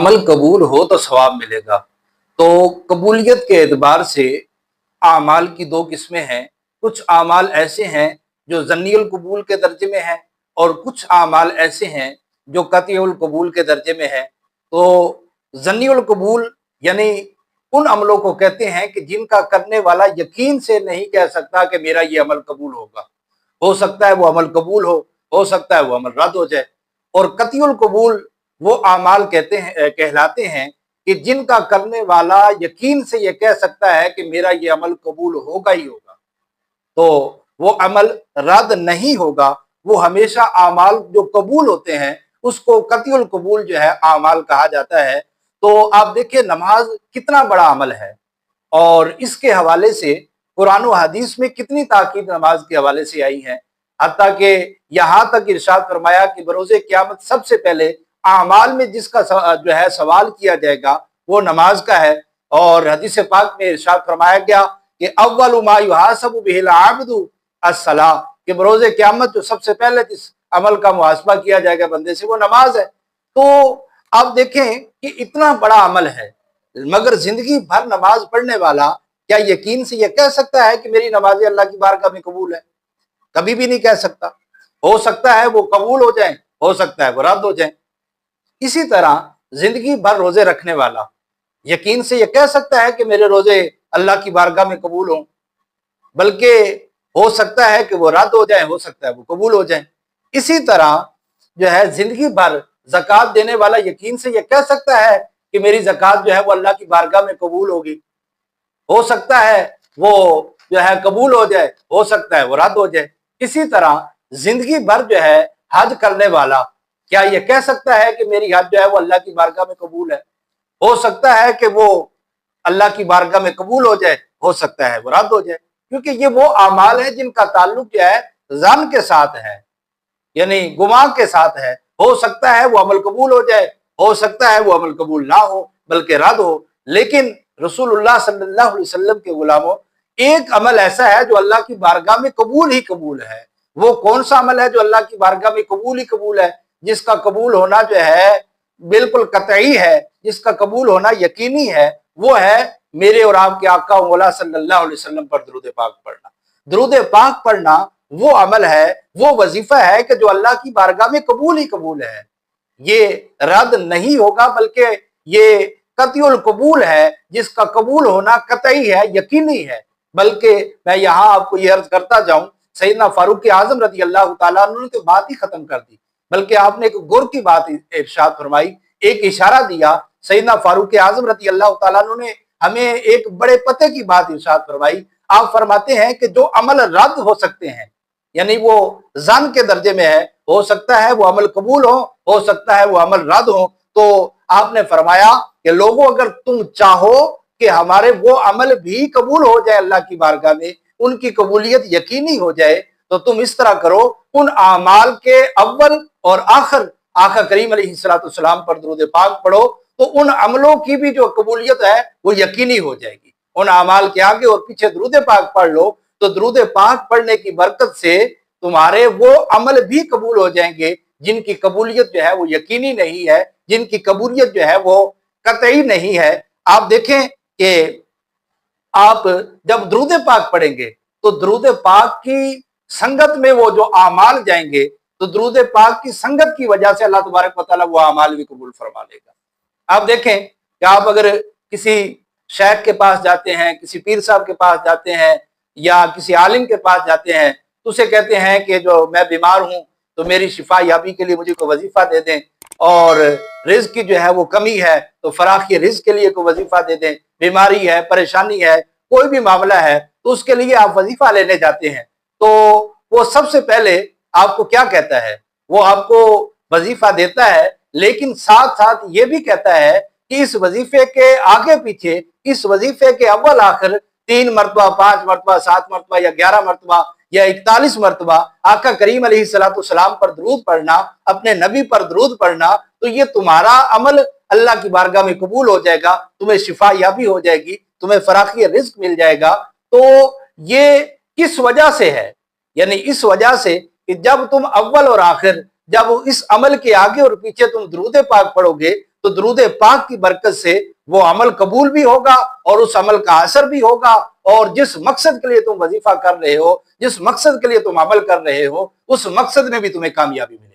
अमल कबूल हो तो सवाब मिलेगा। तो कबूलियत के एतबार से आमाल की दो किस्में हैं। कुछ आमाल ऐसे हैं जो ज़न्नियुल कबूल के दर्जे में हैं और कुछ आमाल ऐसे हैं जो कतईउल कबूल के दर्जे में हैं। तो ज़न्नियुल कबूल यानी उन अमलों को कहते हैं कि जिनका करने वाला यकीन से नहीं कह सकता कि मेरा ये अमल कबूल होगा। हो सकता है वो अमल कबूल हो सकता है वो अमल रद्द हो जाए। और कतईउल कबूल वो आमाल कहलाते हैं कि जिनका करने वाला यकीन से ये कह सकता है कि मेरा ये अमल कबूल होगा ही होगा, तो वो अमल रद्द नहीं होगा। वो हमेशा आमाल जो कबूल होते हैं उसको कतईउल कबूल जो है आमाल कहा जाता है। तो आप देखिए नमाज कितना बड़ा अमल है और इसके हवाले से कुरान व हदीस में कितनी ताकीद नमाज के हवाले से आई है। हत्ता कि यहाँ तक इरशाद फरमाया कि बरोज़े क़यामत सबसे पहले आमाल में जिसका जो है सवाल किया जाएगा वो नमाज का है। और हदीस पाक में इरशाद फरमाया गया कि अव्वलु मा युहासबु बिहिल आबिदु अस्सलाह, कि बरोज़े क़यामत जो सबसे पहले जिस अमल का मुहासबा किया जाएगा बंदे से वो नमाज है। तो आप देखें कि इतना बड़ा अमल है, मगर जिंदगी भर नमाज पढ़ने वाला क्या यकीन से ये कह सकता है कि मेरी नमाजें अल्लाह की बारगाह में कबूल है? कभी भी नहीं कह सकता। हो सकता है वो कबूल हो जाए, हो सकता है वो रद्द हो जाए। इसी तरह जिंदगी भर रोजे रखने वाला यकीन से ये कह सकता है कि मेरे रोजे अल्लाह की बारगाह में कबूल हों, बल्कि हो सकता है कि वो रद्द हो जाए, हो सकता है वो कबूल हो जाए। इसी तरह जो है जिंदगी भर ज़कात देने वाला यकीन से ये कह सकता है कि मेरी ज़कात जो है वो अल्लाह की बारगाह में कबूल होगी। हो सकता है वो जो है कबूल हो जाए, हो सकता है वो रद्द हो जाए। इसी तरह जिंदगी भर जो है हज करने वाला क्या ये कह सकता है कि मेरी हज जो है वो अल्लाह की बारगाह में कबूल है? हो सकता है कि वो अल्लाह की बारगाह में कबूल हो जाए, हो सकता है वो रद्द हो जाए, क्योंकि ये वो अमाल है जिनका ताल्लुक जो है ज़न के साथ है, यानी गुमान के साथ है। हो सकता है वो अमल कबूल हो जाए, हो सकता है वो अमल कबूल ना हो बल्कि रद्द हो। लेकिन रसूलुल्लाह सल्लल्लाहु अलैहि वसल्लम के गुलामों, एक अमल ऐसा है जो अल्लाह की बारगाह में कबूल ही कबूल है। वो कौन सा अमल है जो अल्लाह की बारगाह में कबूल ही कबूल है, जिसका कबूल होना जो है बिल्कुल कतई है, जिसका कबूल होना यकीनी है? वो है मेरे और आपके आका मौला सल्लल्लाहु अलैहि वसल्लम पर दुरूद पाक पढ़ना। दुरूद पाक पढ़ना वो अमल है, वो वजीफा है कि जो अल्लाह की बारगाह में कबूल ही कबूल है। ये रद्द नहीं होगा बल्कि ये कतईउल कबूल है, जिसका कबूल होना कतई है, यकीनी है। बल्कि मैं यहाँ आपको ये अर्ज करता जाऊं, सैयदना फारूक आजम रज़ी अल्लाह तआला अन्हु ने तो बात ही खत्म कर दी, बल्कि आपने एक गुर की बात इरशाद फरमाई, एक इशारा दिया। सैयदना फारूक आजम रज़ी अल्लाह तआला अन्हु ने हमें एक बड़े पते की बात इरशाद फरमाई। आप फरमाते हैं कि जो अमल रद्द हो सकते हैं, यानी वो जन के दर्जे में है, हो सकता है वो अमल कबूल हो सकता है वो अमल रद्द हो। तो आपने फरमाया कि लोगों, अगर तुम चाहो कि हमारे वो अमल भी कबूल हो जाए अल्लाह की बारगाह में, उनकी कबूलियत यकीनी हो जाए, तो तुम इस तरह करो, उन आमाल के अव्वल और आखिर आका करीम अलैहिस्सलाम पर दुरूद पाक पढ़ो, तो उन अमलों की भी जो कबूलियत है वो यकीनी हो जाएगी। उन आमाल के आगे और पीछे दुरूद पाक पढ़ लो, तो दुरूद पाक पढ़ने की बरकत से तुम्हारे वो अमल भी कबूल हो जाएंगे जिनकी कबूलियत जो है वो यकीनी नहीं है, जिनकी कबूलियत जो है वो कतई नहीं है। आप देखें कि आप जब दुरूद पाक पढ़ेंगे तो दुरूद पाक की संगत में वो जो आमाल जाएंगे, तो दुरूद पाक की संगत की वजह से अल्लाह तबारक व तआला वो आमाल भी कबूल फरमा लेगा। आप देखें कि आप अगर किसी शेख के पास जाते हैं, किसी पीर साहब के पास जाते हैं या किसी आलिम के पास जाते हैं, तो उसे कहते हैं कि जो मैं बीमार हूं तो मेरी शिफा याबी के लिए मुझे कोई वजीफा दे दें, और रिज्क की जो है वो कमी है तो फराखी रिज्क के लिए कोई वजीफा दे दें, बीमारी है, परेशानी है, कोई भी मामला है तो उसके लिए आप वजीफा लेने जाते हैं, तो वो सबसे पहले आपको क्या कहता है? वो आपको वजीफा देता है, लेकिन साथ साथ ये भी कहता है कि इस वजीफे के आगे पीछे, इस वजीफे के अव्वल आखिर 3 मरतबा, 5 मरतबा, 7 मरतबा या 11 मरतबा या 41 मरतबा आका करीम अलैहिस्सलाम पर दरूद पढ़ना, अपने नबी पर दरूद पढ़ना, तो ये तुम्हारा अमल अल्लाह की बारगाह में कबूल हो जाएगा, तुम्हें शिफा याबी हो जाएगी, तुम्हें फराखी रिज्क मिल जाएगा। तो ये किस वजह से है? यानी इस वजह से कि जब तुम अव्वल और आखिर, जब इस अमल के आगे और पीछे तुम दुरूद पाक पढ़ोगे, تو درود پاک کی برکت سے وہ عمل قبول بھی ہوگا اور اس عمل کا اثر بھی ہوگا، اور جس مقصد کے لیے تم وظیفہ کر رہے ہو، جس مقصد کے لیے تم عمل کر رہے ہو، اس مقصد میں بھی تمہیں کامیابی ملے گی۔